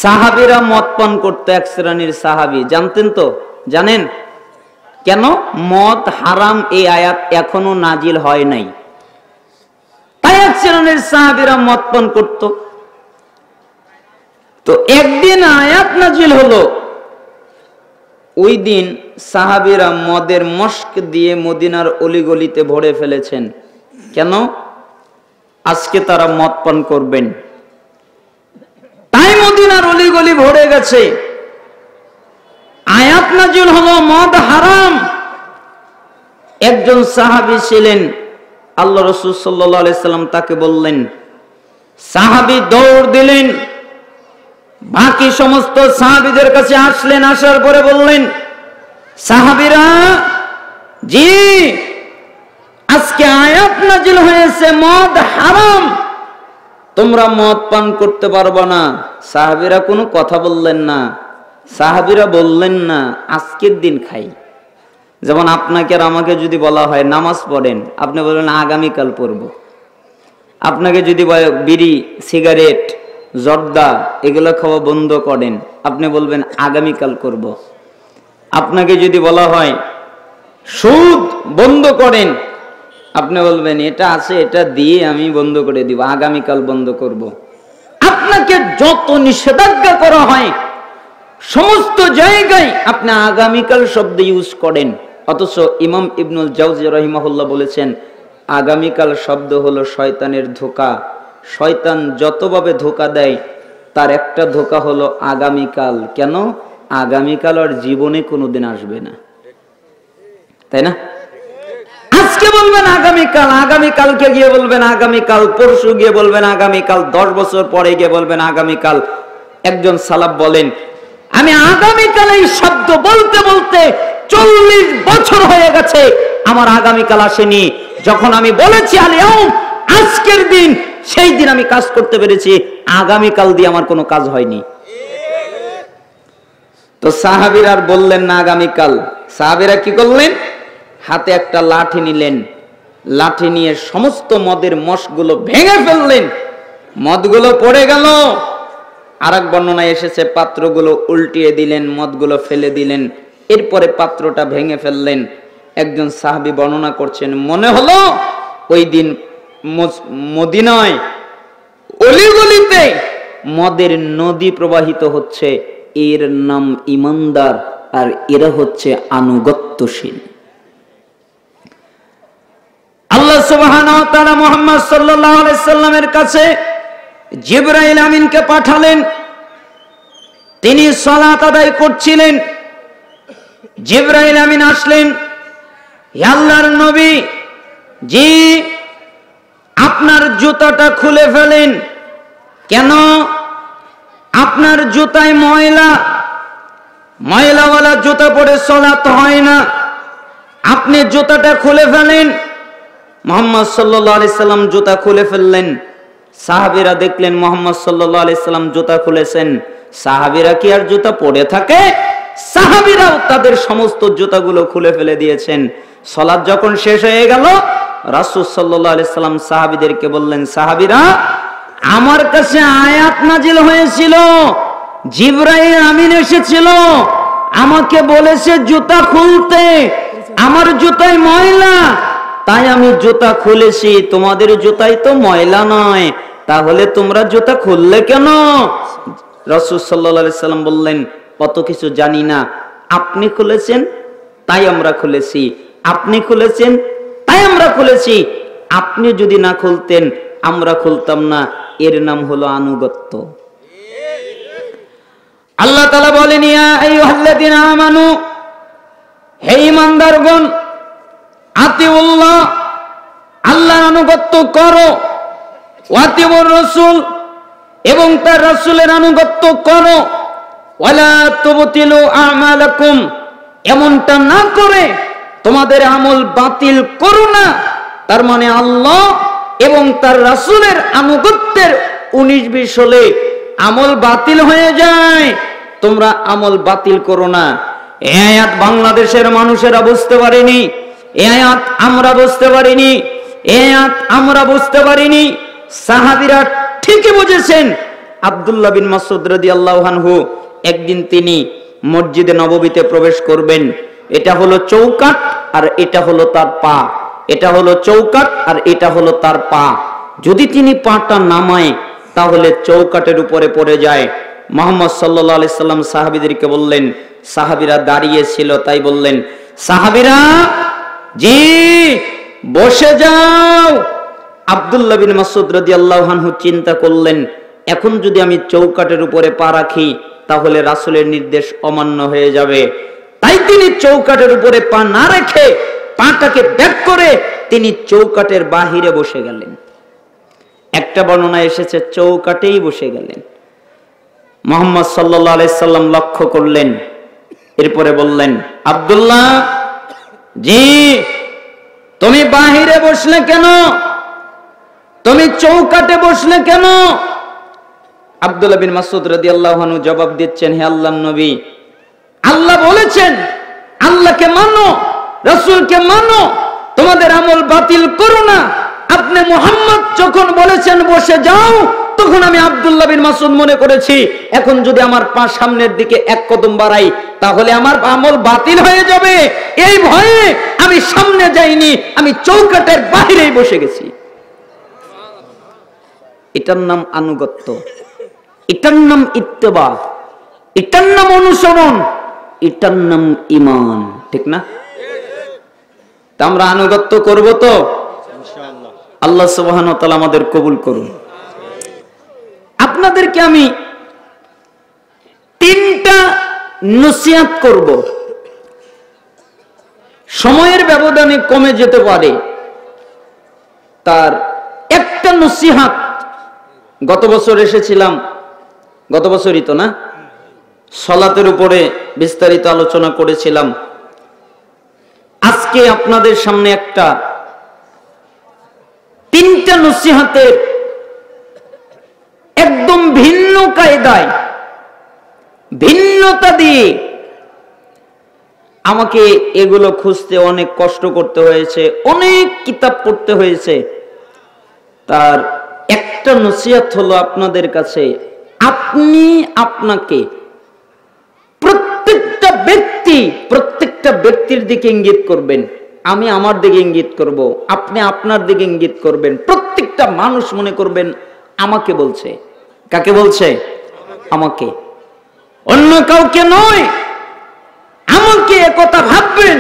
সাহাবীরা মদ পান করতে, এক শ্রেণীর সাহাবী, জানতেন তো? জানেন কেন মদ হারাম এই আয়াত এখনো নাজিল হয় নাই? তাই এক শ্রেণীর সাহাবীরা মদ পান করত। তো একদিন আয়াত নাজিল হলো, ওই দিন সাহাবীরা মদের মশক দিয়ে মদিনার অলিগলিতে ভরে ফেলেছেন। কেন? আজকে তারা মদ পান করবেন, তাই মদিনার অলিগলি ভরে গেছে। আয়াত নাজিল হলো মদ হারাম। একজন সাহাবী ছিলেন, আল্লাহ রাসূল সাল্লাল্লাহু আলাইহি সাল্লাম তাকে বললেন, সাহাবী দৌড় দিলেন, বাকি সমস্ত সাহাবীদের কাছে আসলেন। আসার পরে বললেন, সাহাবীরা, জি আজকে আয়াত নাজিল হয়েছে মদ হারাম, তোমরা মদ পান করতে পারবে না। সাহাবীরা কোনো কথা বললেন না। সাহাবীরা বললেন না আজকের দিন খাই। যেমন আপনাকে আর আমাকে যদি বলা হয় নামাজ পড়েন, আপনি বলবেন আগামীকাল পড়ব। আপনাকে যদি বলে বিড়ি, সিগারেট, জর্দা এগুলো খাওয়া বন্ধ করেন, আপনি বলবেন আগামীকাল করব। আপনাকে যদি বলা হয় সুদ বন্ধ করেন, আপনি বলবেন এটা আছে, এটা দিয়ে আমি বন্ধ করে দিব, আগামীকাল বন্ধ করব। আপনাকে যত নিষেধাজ্ঞা করা হয় সমস্ত জায়গায় আপনি আগামীকাল শব্দ ইউজ করেন। অথচ ইমাম ইবনুল জাওজি রাহিমাহুল্লাহ বলেছেন, আগামীকাল শব্দ হলো শয়তানের ধোঁকা। শয়তান যতভাবে ধোঁকা দেয় তার একটা ধোঁকা হলো আগামীকাল। কেন? আগামীকাল আর জীবনে কোনোদিন আসবে না, তাই না? আজকে বলবেন আগামীকাল, আগামীকালকে গিয়ে বলবেন আগামীকাল, পরশু গিয়ে বলবেন আগামীকাল, 10 বছর পরে গিয়ে বলবেন আগামীকাল। একজন সালাফ বলেন, আমি আগামীকাল এই শব্দ বলতে বলতে 40 বছর হয়ে গেছে, আমার আগামীকাল আসেনি। যখন আমি বলেছি আল-ইয়াউম, আজকের দিন, সেই দিন আমি কাজ করতে পেরেছি, আগামীকাল দিয়ে আমার কোনো কাজ হয়নি। তো সাহাবীরা আর বললেন না আগামীকাল। সাহাবীরা কি করলেন? হাতে একটা লাঠি নিলেন, লাঠি নিয়ে সমস্ত মদের মশগুলো ভেঙে ফেললেন। মদগুলো পড়ে গেল। আরেক বর্ণনায় এসেছে পাত্রগুলো উল্টিয়ে দিলেন, মদগুলো ফেলে দিলেন, এরপরে পাত্রটা ভেঙে ফেললেন। একজন সাহাবী বর্ণনা করছেন, মনে হলো ওই দিন মদিনায় অলিগলিতে মদের নদী প্রবাহিত হচ্ছে। এর নাম ঈমানদার, আর এরা হচ্ছে আনুগত্যশীল। আল্লাহ সুবহানাহু ওয়া তাআলা মুহাম্মদ সাল্লাল্লাহু আলাইহি সাল্লামের কাছে জিবরাইল আমিনকে পাঠালেন। তিনি সালাত আদায় করছিলেন। জিবরাইল আমিন আসলেন, হে আল্লাহর নবী, জি আপনার জুতাটা খুলে ফেলেন। কেন? আপনার জুতায় ময়লা, ময়লাওয়ালা জুতা পরে সালাত হয় না, আপনি জুতাটা খুলে ফেলেন। মুহাম্মদ সাল্লাল্লাহু আলাইহি সাল্লাম জুতা খুলে ফেললেন। সাহাবীরা দেখলেন মুহাম্মদ সাল্লাল্লাহু আলাইহি সাল্লাম জুতা খুলেছেন। সাহাবীরা কি আর জুতা পরে থাকে? সাহাবীরাও তাদের সমস্ত জুতাগুলো খুলে ফেলে দিয়েছেন। সালাত যখন শেষ হয়ে গেল, রাসূল সাল্লাল্লাহু আলাইহি সাল্লাম সাহাবীদেরকে বললেন, সাহাবীরা, আমার কাছে আয়াত নাজিল হয়েছিল, জিবরাইল আমিন এসেছিল, আমাকে বলেছে জুতা খুলতে, আমার জুতায় ময়লা, তাই আমি জুতা খুলেছি। তোমাদের জুতায় তো ময়লা নয়, তাহলে তোমরা জুতা খুললে কেন? রাসূল সাল্লাল্লাহু আলাইহি সাল্লাম বললেন, কত কিছু জানি না, আপনি খুলেছেন তাই আমরা খুলেছি, আপনি খুলেছেন তাই আমরা খুলেছি, আপনি যদি না খুলতেন আমরা খুলতাম না। এর নাম হলো আনুগত্য। আল্লাহ তাআলা বলেন, ইয়া আইয়ুহাল্লাযীনা আমানু, হে ঈমানদারগণ, আতিউল্লাহ, আল্লাহর আনুগত্য করো, ওয়াতিউর রাসূল, এবং তার রাসূলের আনুগত্য করো, ওয়ালা তুবতিলু আমালাকুম, এমনটা না করে তোমাদের আমল বাতিল করো না। তার মানে আল্লাহ এবং তার রাসূলের আনুগত্যের 19-20 হলে আমল বাতিল হয়ে যায়, তোমরা আমল বাতিল করো না। এই আয়াত বাংলাদেশের মানুষেরা বুঝতে পারেনি, এই আয়াত আমরা বুঝতে পারিনি, এই আয়াত আমরা বুঝতে পারিনি। সাহাবীরা ঠিকই বুঝেছেন, আব্দুল্লাহ বিন মাসউদ রাদিয়াল্লাহু আনহু একদিন তিনি মসজিদে নববীতে প্রবেশ করবেন। এটা হলো চৌকাঠ আর এটা হলো তার পা, এটা হলো চৌকাঠ আর এটা হলো তার পা। যদি তিনি পাটা নামায় তাহলে চৌকাঠের উপরে পড়ে যায়। মুহাম্মদ সাল্লাল্লাহু আলাইহি সাল্লাম সাহাবীদেরকে বললেন, সাহাবীরা দাঁড়িয়ে ছিল তাই বললেন, সাহাবীরা জি বসে যাও। আব্দুল্লাহ বিন মাসউদ রাদিয়াল্লাহু আনহু চিন্তা করলেন, এখন যদি আমি চৌকাঠের উপরে পা রাখি তাহলে রাসূলের নির্দেশ অমান্য হয়ে যাবে। তাই তিনি চৌকাঠের উপরে পা না রেখে পাটাকে ব্যাক করে তিনি চৌকাঠের বাহিরে বসে গেলেন। একটা বর্ণনা এসেছে চৌকাঠেই বসে গেলেন। মুহাম্মদ সাল্লাল্লাহু আলাইহি সাল্লাম লক্ষ্য করলেন, এরপরে বললেন, আব্দুল্লাহ জি তুমি বাহিরে বসলে কেন? তুমি চৌকাঠে বসলে কেন? আব্দুল্লাহ বিন মাসউদ রাদিয়াল্লাহু আনহু জবাব দিচ্ছেন, হে আল্লাহর নবী, আল্লাহ বলেছেন আল্লাহকে মানো, রাসূলকে মানো, তোমাদের আমল বাতিল করো না। আপনি মুহাম্মদ যখন বলেছেন বসে যাও, তখন আমি আব্দুল্লাহ বিন মাসউদ মনে করেছি এখন যদি আমার পা সামনের দিকে এক কদম বাড়াই তাহলে আমার আমল বাতিল হয়ে যাবে। এই ভয়ে আমি সামনে যাইনি, আমি চৌকাঠের বাইরেই বসে গেছি। এটার নাম আনুগত্য, এটার নাম ইত্তেবা, এটার নাম অনুসরণ, এটার নাম ঈমান। ঠিক না? তা আমরা আনুগত্য করব তো ইনশাআল্লাহ। আল্লাহ সুবহানাহু ওয়া তাআলা আমাদের কবুল করুন। আপনাদেরকে আমি তিনটা নসিহত করব, সময়ের ব্যবধানে কমে যেতে পারে। তার একটা নসিহত গত বছর এসেছিলাম, গত বছরই তো না, সালাতের উপরে বিস্তারিত আলোচনা করেছিলাম। আজকে আপনাদের সামনে একটা তিনটা নসিহতের একদম ভিন্ন কায়দায়, ভিন্নতা দিয়ে আমাকে এগুলো খুঁজতে অনেক কষ্ট করতে হয়েছে, অনেক কিতাব পড়তে হয়েছে। তার একটা নসিহত হলো আপনাদের কাছে, আপনি আপনাকে প্রত্যেকটা ব্যক্তির দিকে ইঙ্গিত করবেন, আমি আমার দিকে ইঙ্গিত করব, আপনি আপনার দিকে ইঙ্গিত করবেন। প্রত্যেকটা মানুষ মনে করবেন আমাকে বলছে। কাকে বলছে? আমাকে, অন্য কাউকে নয়, আমাকে। একথা ভাববেন।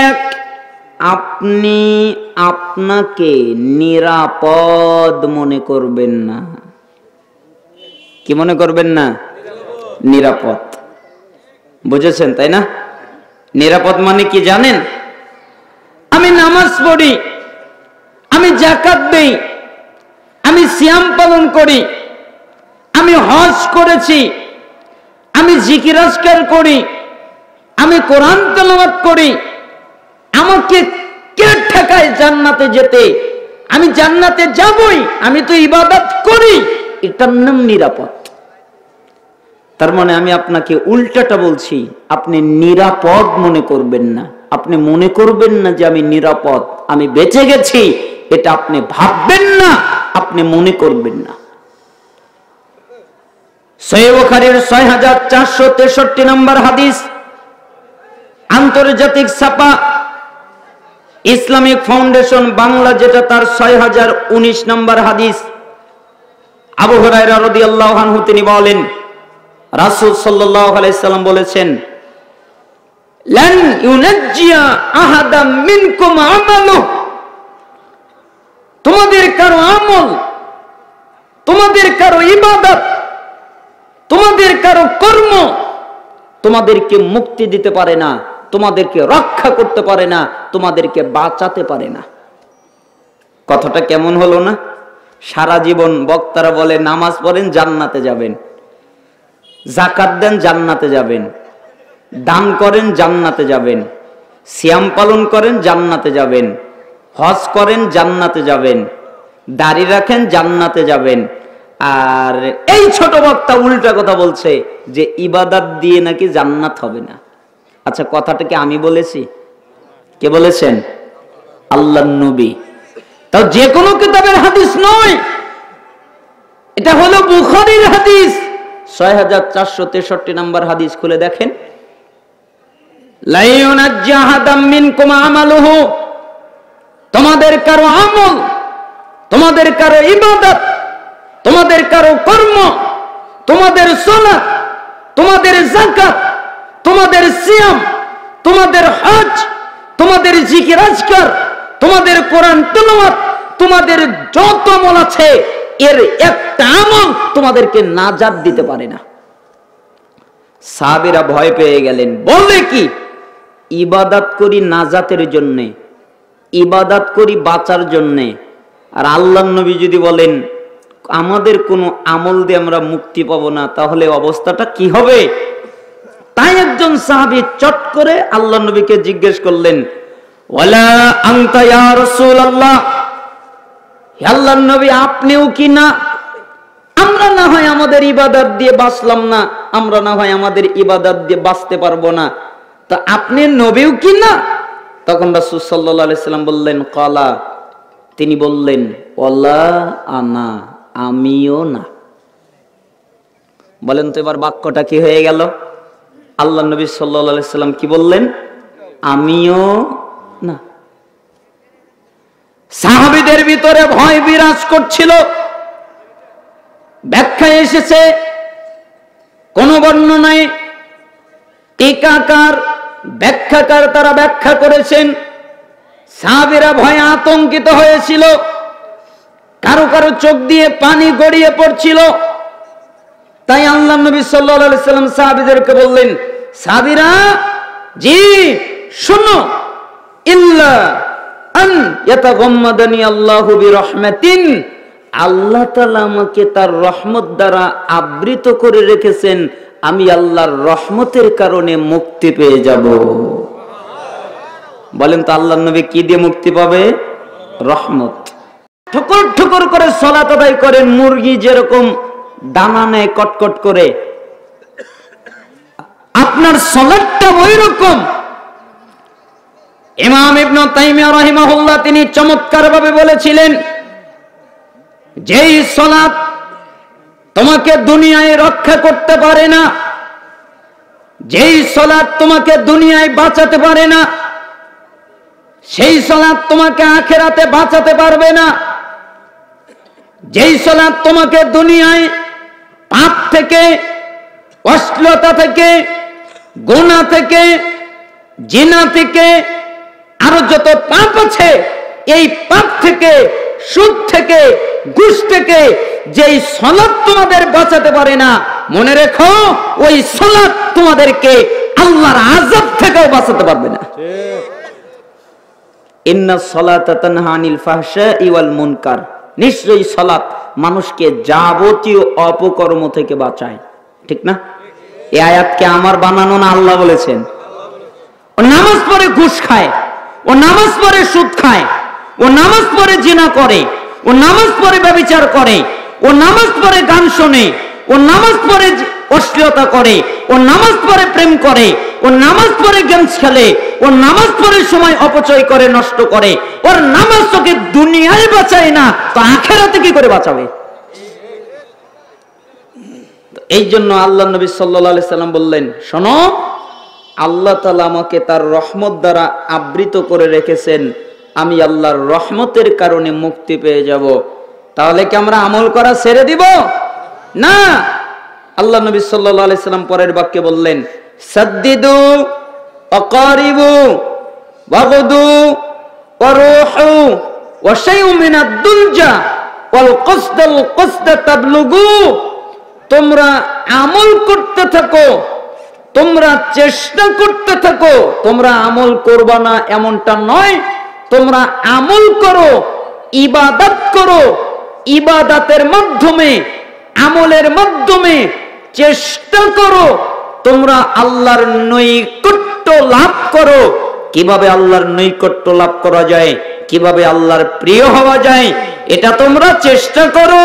এক, আপনি আপনাকে নিরাপদ মনে করবেন না। কি মনে করবেন না? নিরাপদ। বুঝেছেন তাই না? নিরাপদ মানে কি জানেন? আমি নামাজ পড়ি, আমি যাকাত দেই, আমি সিয়াম পালন করি, আমি হজ করেছি, আমি জিকির আজকার করি, আমি কোরআন তেলাওয়াত করি, আমাকে কে ঠেকায় জান্নাতে যেতে? আমি জান্নাতে যাবই, আমি তো ইবাদত করি। এটার নাম নিরাপদ। তার মানে আমি আপনাকে উল্টাটা বলছি, আপনি নিরাপদ মনে করবেন না। আপনি মনে করবেন না যে আমি নিরাপদ, আমি বেঁচে গেছি, এটা আপনি ভাববেন না, আপনি মনে করবেন না। সহিহ বুখারীর 6463 নম্বর হাদিস, আন্তর্জাতিক ছাপা ইসলামিক ফাউন্ডেশন বাংলা যেটা, তার 6019 নম্বর হাদিস। আবু হুরায়রা রাদিয়াল্লাহু আনহু তিনি বলেন, রাসূল সাল্লাল্লাহু আলাইহি সাল্লাম বলেছেন, লান ইউনাজ্জিয়া আহাদাম মিনকুম আমালু, তোমাদের কারো আমল, তোমাদের কারো ইবাদত, তোমাদের কারো কর্ম তোমাদেরকে মুক্তি দিতে পারে না, তোমাদেরকে রক্ষা করতে পারে না, তোমাদেরকে বাঁচাতে পারে না। কথাটা কেমন হলো না? সারা জীবন বক্তারা বলে নামাজ পড়েন জান্নাতে যাবেন, যাকাত দেন জান্নাতে যাবেন, দান করেন জান্নাতে যাবেন, সিয়াম পালন করেন জান্নাতে যাবেন, হজ করেন জান্নাতে যাবেন, দাড়ি রাখেন জান্নাতে যাবেন। আর এই ছোট বক্তা উল্টা কথা বলছে যে ইবাদত দিয়ে নাকি জান্নাত হবে না। আচ্ছা, কথাটা কি আমি বলেছি? কে বলেছেন? আল্লাহর নবী। তাও যে কোনো কিতাবের হাদিস নয়, এটা হলো বুখারীর হাদিস, 6463 নম্বর হাদিস খুলে দেখেন। লা ইউনাজ্জি আহাদাম মিনকুম আমালুহু, তোমাদের কারো আমল, তোমাদের কারো ইবাদত, তোমাদের কারো কর্ম, তোমাদের সালাত, তোমাদের যাকাত, তোমাদের সিয়াম, তোমাদের হজ, তোমাদের জিকির আজকার, তোমাদের কোরআন তেলাওয়াত, তোমাদের যত আমল আছে এর একটা আমল তোমাদেরকে নাজাত দিতে পারে না। সাহাবীরা ভয় পেয়ে গেলেন, বলে কি ইবাদত করি নাজাতের জন্য, ইবাদত করি বাঁচার জন্য, আর আল্লাহর নবী যদি বলেন আমাদের কোনো আমল দিয়ে আমরা মুক্তি পাবো না, তাহলে অবস্থাটা কি হবে? তাই একজন সাহাবী চট করে আল্লাহর নবীকে জিজ্ঞেস করলেন, ওয়ালা আনতা ইয়া রাসূলুল্লাহ, হে আল্লাহর নবী আপনিও কি না? আমরা না হয় আমাদের ইবাদত দিয়ে বাঁচলাম না, আমরা না হয় আমাদের ইবাদত দিয়ে বাঁচতে পারবো না, তো আপনি নবীও কি না? তখন রাসূল সাল্লাল্লাহু আলাইহি সাল্লাম বললেন, ক্বালা, তিনি বললেন, ওয়ালা আনা, আমিও না। বলেন তো এবার বাক্যটা কি হয়ে গেল? আল্লাহ নবী সাল্লাল্লাহু আলাইহি সাল্লাম কি বললেন? আমিও না। সাহাবীদের ভিতরে ভয় বিরাজ করছিল। ব্যাখ্যায় এসেছে, কোন বর্ণনায় টিকাকার ব্যাখ্যাকার তারা ব্যাখ্যা করেছেন সাহাবীরা ভয়ে আতঙ্কিত হয়েছিল, কারো কারো চোখ দিয়ে পানি গড়িয়ে পড়ছিল। তাই আল্লাহ নবী সাল্লাল্লাহু আলাইহি সাল্লাম সাহাবীদেরকে বললেন, সাহাবীরা জি শোনো, ইল্লা আন ইয়াতাগাম্মাদানি আল্লাহু বিরহমাতিন, আল্লাহ তাআলা আমাকে তার রহমত দ্বারা আবৃত করে রেখেছেন, আমি আল্লাহর রহমতের কারণে মুক্তি পেয়ে যাব। বলেন তো আল্লাহর নবী কি দিয়ে মুক্তি পাবে? রহমত। ঠুকুর ঠুকুর করে সালাত আদায় করেন, মুরগি যেরকম দানা নেয় কটকট করে, আপনার সালাতটা ওই রকম। ইমাম ইবনে তাইমিয়া রাহিমাহুল্লাহ তিনি চমৎকার ভাবে বলেছিলেন, যেই সালাত তোমাকে দুনিয়ায় রক্ষা করতে পারে না, যেই সালাত তোমাকে দুনিয়ায় বাঁচাতে পারে না, সেই সালাত তোমাকে আখিরাতে বাঁচাতে পারবে না। যেই সালাত তোমাকে দুনিয়ায় পাপ থেকে, অশ্লীলতা থেকে, গুনাহ থেকে, জিনা থেকে, আরো যত পাপ আছে এই পাপ থেকে, সুদ থেকে, ঘুষ থেকে যেই সালাত তোমাদের বাঁচাতে পারে না, মনে রেখো ওই সালাত তোমাদেরকে আল্লাহর আযাব থেকেও বাঁচাতে পারবে না। ইন্নাস সালাতা তানহা আনিল ফাহশাই ওয়াল মুনকার, নিশ্চয়ই সালাত মানুষকে যাবতীয় অপকর্ম থেকে বাঁচায়। ঠিক না? এই আয়াতকে আমার বানানো না, আল্লাহ বলেছেন। ও নামাজ পড়ে ঘুষ খায়, ও নামাজ পড়ে সুদ খায়, ও নামাজ পড়ে জিনা করে, ও নামাজ পড়ে ব্যভিচার করে, ও নামাজ পড়ে গান শোনে, ও নামাজ পড়ে অশ্লীলতা করে, ও নামাজ পড়ে প্রেম করে, ও নামাজ পড়ে গেমস খেলে, ও নামাজ পড়ে সময় অপচয় করে, নষ্ট করে, ওর নামাজ তোকে দুনিয়ায় বাঁচায় না, তো আখিরাতে কি করে বাঁচাবে? এই জন্য আল্লাহ নবী সাল্লাল্লাহু আলাইহি সাল্লাম বললেন, শোনো, আল্লাহ তাআলা আমাকে তার রহমত দ্বারা আবৃত করে রেখেছেন, আমি আল্লাহর রহমতের কারণে মুক্তি পেয়ে যাব। তাহলে কি আমরা আমল করা ছেড়ে দিব? না। আল্লাহ নবী সাল্লাল্লাহু আলাইহি সাল্লাম পরের বাক্যে বললেন, সাদ্দিদু আকারিবু ওয়াগদু ওয়ারুহু ওয়া শাইউম মিনাদ দুলজা ওয়াল কসদাল কসদা তাবলুগু, তোমরা আমল করতে থাকো, তোমরা চেষ্টা করতে থাকো, তোমরা আমল করবা না এমনটা নয়, তোমরা আমল করো, ইবাদত করো, ইবাদতের মাধ্যমে, আমলের মাধ্যমে চেষ্টা করো তোমরা আল্লাহর নৈকট্য লাভ করো। কিভাবে আল্লাহর নৈকট্য লাভ করা যায়, কিভাবে আল্লাহর প্রিয় হওয়া যায়, এটা তোমরা চেষ্টা করো।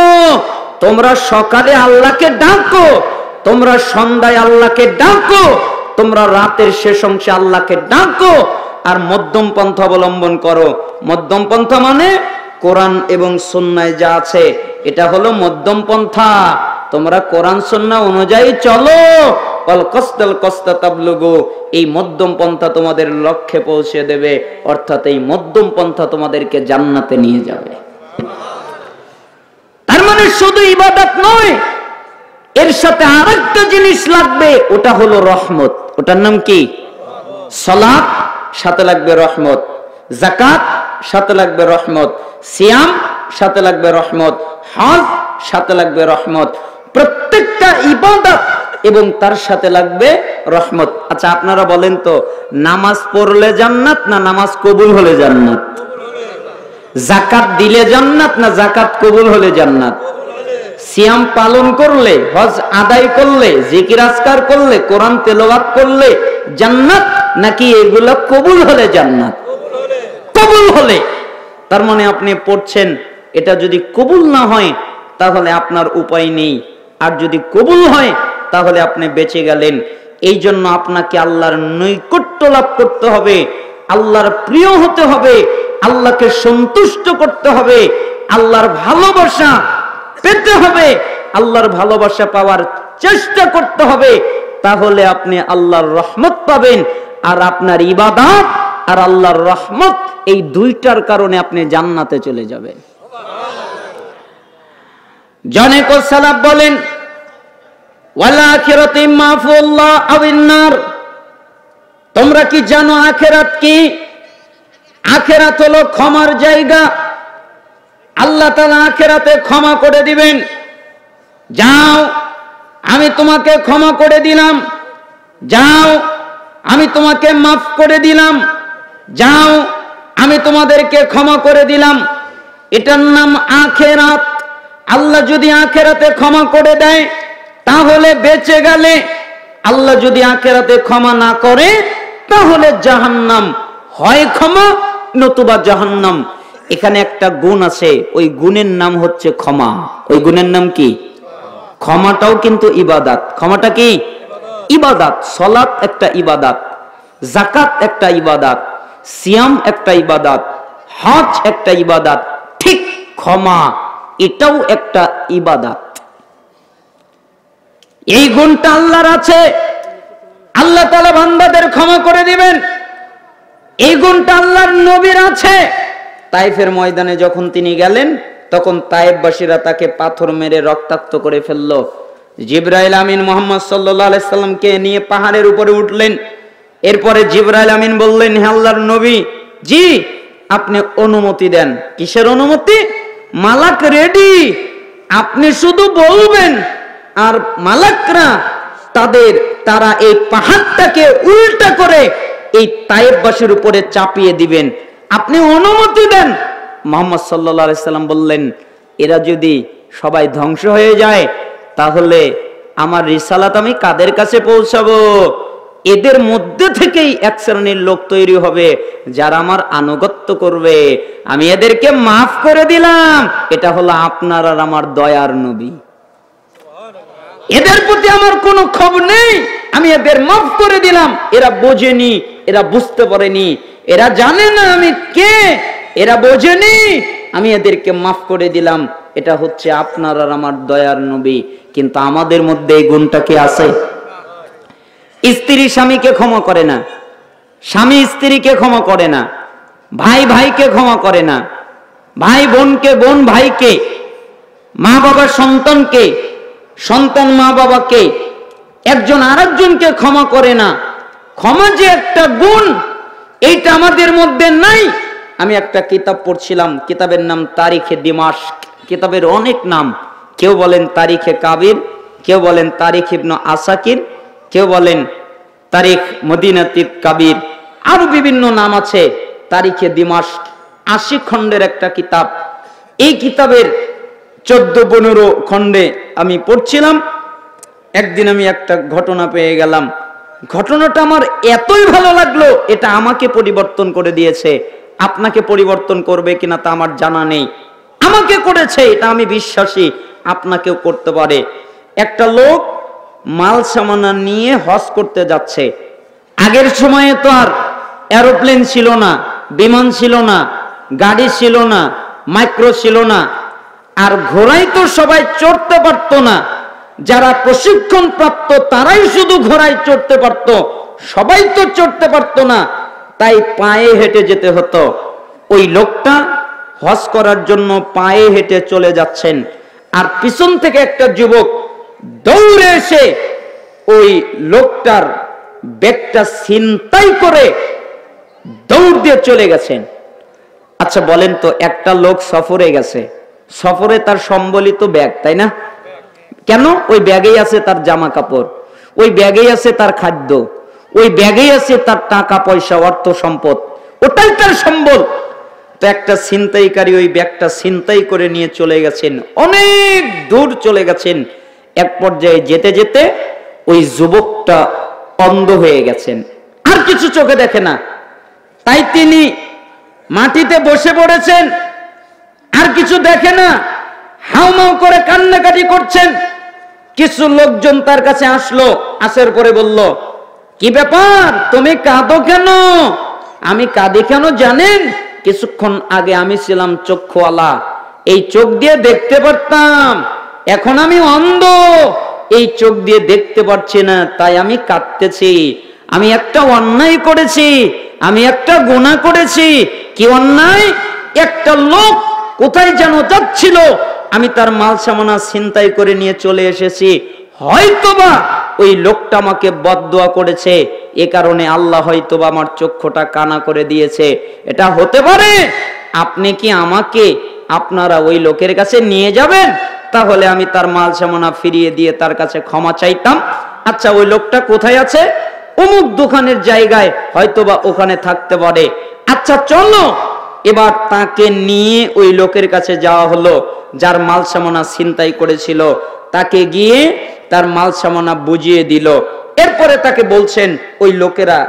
তোমরা সকালে আল্লাহকে ডাকো, তোমরা সন্ধ্যায় আল্লাহকে ডাকো, তোমরা রাতের শেষ অংশে আল্লাহকে ডাকো, আর মধ্যম পন্থা অবলম্বন করো। মধ্যম পন্থা মানে কোরআন এবং সুন্নায় যা আছে এটা হলো মধ্যম পন্থা। তোমরা কোরআন সুন্নাহ অনুযায়ী চলো, ওয়াল কস্তাল কস্তা তাবলুগু, এই মধ্যম পন্থা তোমাদের লক্ষ্যে পৌঁছে দেবে, অর্থাৎ এই মধ্যম পন্থা তোমাদেরকে জান্নাতে নিয়ে যাবে। তার মানে শুধু ইবাদত নয়, এর সাথে আরেকটা জিনিস লাগবে, ওটা হলো রহমত। ওটার নাম কি? সালাত, সাথে লাগবে রহমত। যাকাত, সাথে লাগবে রহমত। সিয়াম, সাথে লাগবে রহমত। হজ, সাথে লাগবে রহমত। প্রত্যেকটা ইবাদত এবং তার সাথে লাগবে রহমত। আচ্ছা আপনারা বলেন তো, নামাজ পড়লে জান্নাত না নামাজ কবুল হলে জান্নাত? যাকাত দিলে জান্নাত না যাকাত কবুল হলে জান্নাত? সিয়াম পালন করলে, হজ আদায় করলে, জিকির আজকার করলে, কোরআন তেলাওয়াত করলে জান্নাত, নাকি এগুলো কবুল হলে জান্নাত? কবুল হলে। তার মানে আপনি পড়ছেন, এটা যদি কবুল না হয় তাহলে আপনার উপায় নেই, আর যদি কবুল হয় তাহলে আপনি বেঁচে গেলেন। এই জন্য আপনাকে আল্লাহর নৈকট্য লাভ করতে হবে, আল্লাহর প্রিয় হতে হবে, আল্লাহকে সন্তুষ্ট করতে হবে, আল্লাহর ভালোবাসা পেতে হবে, আল্লাহর ভালোবাসা পাওয়ার চেষ্টা করতে হবে। তাহলে আপনি আল্লাহর রহমত পাবেন, আর আপনার ইবাদত আর আল্লাহর রহমত, এই দুইটার কারণে আপনি জান্নাতে চলে যাবেন। জনক সালাফ বলেন, ওয়াল আখিরাতু ইম্মা ফুল্লাহ আওয়ান নার। তোমরা কি জানো আখিরাত কি? আখিরাত হলো ক্ষমার জায়গা। আল্লাহ তাআলা আখিরাতে ক্ষমা করে দিবেন। যাও, আমি তোমাকে ক্ষমা করে দিলাম, যাও আমি তোমাকে মাফ করে দিলাম, যাও আমি তোমাদেরকে ক্ষমা করে দিলাম। এটার নাম আখিরাত। আল্লাহ যদি আখিরাতে ক্ষমা করে দেয় তাহলে বেঁচে গেলে, আল্লাহ যদি আখিরাতে ক্ষমা না করে তাহলে জাহান্নাম। হয় ক্ষমা নতুবা জাহান্নাম। এখানে একটা গুণ আছে, ওই গুণের নাম হচ্ছে ক্ষমা। ওই গুণের নাম কি? ক্ষমাটাও কিন্তু ইবাদত। ক্ষমাটা কি? ইবাদত। সালাত একটা ইবাদত, যাকাত একটা ইবাদত, সিয়াম একটা ইবাদত, হজ একটা ইবাদত, ঠিক ক্ষমা এটাও একটা ইবাদত। এই গুণটা আল্লাহর আছে, আল্লাহ তাআলা বান্দাদের ক্ষমা করে দিবেন। এই গুণটা আল্লাহর নবীর আছে। তায়েফের ময়দানে যখন তিনি গেলেন, তখন তায়েফবাসীরা তাকে পাথর মেরে রক্তাক্ত করে ফেলল। জিবরাইল আমিন মুহাম্মদ সাল্লাল্লাহু আলাইহি সাল্লামকে নিয়ে পাহাড়ের উপরে উঠলেন। এরপরে জিবরাইল আমিন বললেন, হে আল্লাহর নবী, জি আপনি অনুমতি দেন। কিসের অনুমতি? মালাক রেডি, আপনি শুধু বলবেন আর মালাকরা তারা এই পাহাড়টাকে উল্টা করে এই তায়েফবাসীর উপরে চাপিয়ে দিবেন। আপনি অনুমতি দেন। মুহাম্মদ সাল্লাল্লাহু আলাইহি সাল্লাম বললেন, এরা যদি সবাই ধ্বংস হয়ে যায় তাহলে আমার রিসালাত আমি কাদের কাছে পৌঁছাবো? এদের মধ্যে থেকেই এক শ্রেণীর লোক তৈরি হবে যারা আমার আনুগত্য করবে। আমি এদেরকে মাফ করে দিলাম। এটা হলো আপনার আর আমার দয়ার নবী। এদের প্রতি আমার কোনো ক্ষোভ নেই, আমি এদের মাফ করে দিলাম। এরা বোঝেনি, এরা বুঝতে পারেনি, এরা জানে না আমি কে, এরা বোঝেনি, আমি এদেরকে মাফ করে দিলাম। এটা হচ্ছে আপনার আর আমার দয়ার নবী। কিন্তু আমাদের মধ্যে এই গুণটা কি আছে? স্ত্রী স্বামীকে ক্ষমা করে না, স্বামী স্ত্রীকে ক্ষমা করে না, ভাই ভাইকে ক্ষমা করে না, ভাই বোনকে, বোন ভাইকে, মা বাবা সন্তানকে, সন্তান মা বাবাকে, একজন আরেকজনকে ক্ষমা করে না। ক্ষমা যে একটা গুণ, এইটা আমাদের মধ্যে নাই। আমি একটা কিতাব পড়ছিলাম, কিতাবের নাম তারিখে দিমাশক। কিতাবের অনেক নাম, কেউ বলেন তারিখে কাবির, কেউ বলেন তারিখ ইবনে আসাকির, কেউ বলেন তারিখ মদিনাতির কাবির, আরো বিভিন্ন নাম আছে। তারিখে দিমাশক 80 খণ্ডের একটা কিতাব। এই কিতাবের 14-15 খণ্ডে আমি পড়ছিলাম। একদিন আমি একটা ঘটনা পেয়ে গেলাম। ঘটনাটা আমার এতই ভালো লাগলো, এটা আমাকে পরিবর্তন করে দিয়েছে। আপনাকে পরিবর্তন করবে কিনা তা আমার জানা নেই। আমাকে করেছে, এটা আমি বিশ্বাসী, আপনাকেও করতে পারে। একটা লোক মাল সামানা নিয়ে হজ করতে যাচ্ছে। আগের সময়ে তো আর এরোপ্লেন ছিল না, বিমান ছিল না, গাড়ি ছিল না, মাইক্রো ছিল না, আর ঘোড়ায় তো সবাই চড়তে পারত না। যারা প্রশিক্ষণ প্রাপ্ত তারাই শুধু ঘোড়ায় চড়তে পারত, সবাই তো চড়তে পারত না, তাই পায়ে হেঁটে যেতে হতো। ওই লোকটা হজ করার জন্য পায়ে হেঁটে চলে যাচ্ছেন, আর পিছন থেকে একটা যুবক দৌড়ে এসে ওই লোকটার ব্যাগটা ছিনতাই করে দৌড় দিয়ে চলে গেছেন। আচ্ছা বলেন তো, একটা লোক সফরে গেছে, সফরে তার সম্বলিত ব্যাগ, তাই না? কেন? ওই ব্যাগেই আছে তার জামা কাপড়, ওই ব্যাগেই আছে তার খাদ্য, ওই ব্যাগেই আছে তার টাকা পয়সা, অর্থ সম্পদ, ওটাই তার সম্বল। তো একটা ছিনতাইকারী ওই ব্যাগটা ছিনতাই করে নিয়ে চলে গেছেন, অনেক দূর চলে গেছেন। এক পর্যায়ে যেতে যেতে ওই যুবকটা অন্ধ হয়ে গেছেন, আর কিছু চোখে দেখে না, তাই তিনি মাটিতে বসে পড়েছেন, আর কিছু দেখে না, হাউমাউ করে কান্নাকাটি করছেন। কিছু লোকজন তার কাছে আসলো, আসার পরে বলল, কি ব্যাপার, তুমি কাঁদো কেন? আমি কাঁদি কেন জানেন? কিছুক্ষণ আগে আমি ছিলাম চক্ষুওয়ালা, এই চোখ দিয়ে দেখতে পারতাম, এখন আমি অন্ধ, এই চোখ দিয়ে দেখতে পাচ্ছি না, তাই আমি কাঁদতেছি। আমি একটা অন্যায় করেছি, আমি একটা গুনাহ করেছি। কি অন্যায়? একটা লোক কোথায় যেন যাচ্ছিল, আমি তার মাল সামানা ছিনতাই করে নিয়ে চলে এসেছি, হয়তোবা ওই লোকটা আমাকে বদদুয়া করেছে, এ কারণে আল্লাহ হয়তোবা আমার চক্ষুটা কানা করে দিয়েছে, এটা হতে পারে। আপনি কি আমাকে আপনারা ওই লোকের কাছে নিয়ে যাবেন? তাহলে আমি তার মাল সামানা ফিরিয়ে দিয়ে তার কাছে ক্ষমা চাইতাম। আচ্ছা ওই লোকটা কোথায় আছে? অমুক দোকানের জায়গায়, হয়তোবা ওখানে থাকতে পারে। আচ্ছা চলো। এবার তাকে নিয়ে ওই লোকের কাছে যাওয়া হলো, যার মাল সামানা ছিনতাই করেছিল। তাকে গিয়ে তার মাল সামানা বুঝিয়ে দিল। এরপরে তাকে বলছেন, ওই লোকেরা,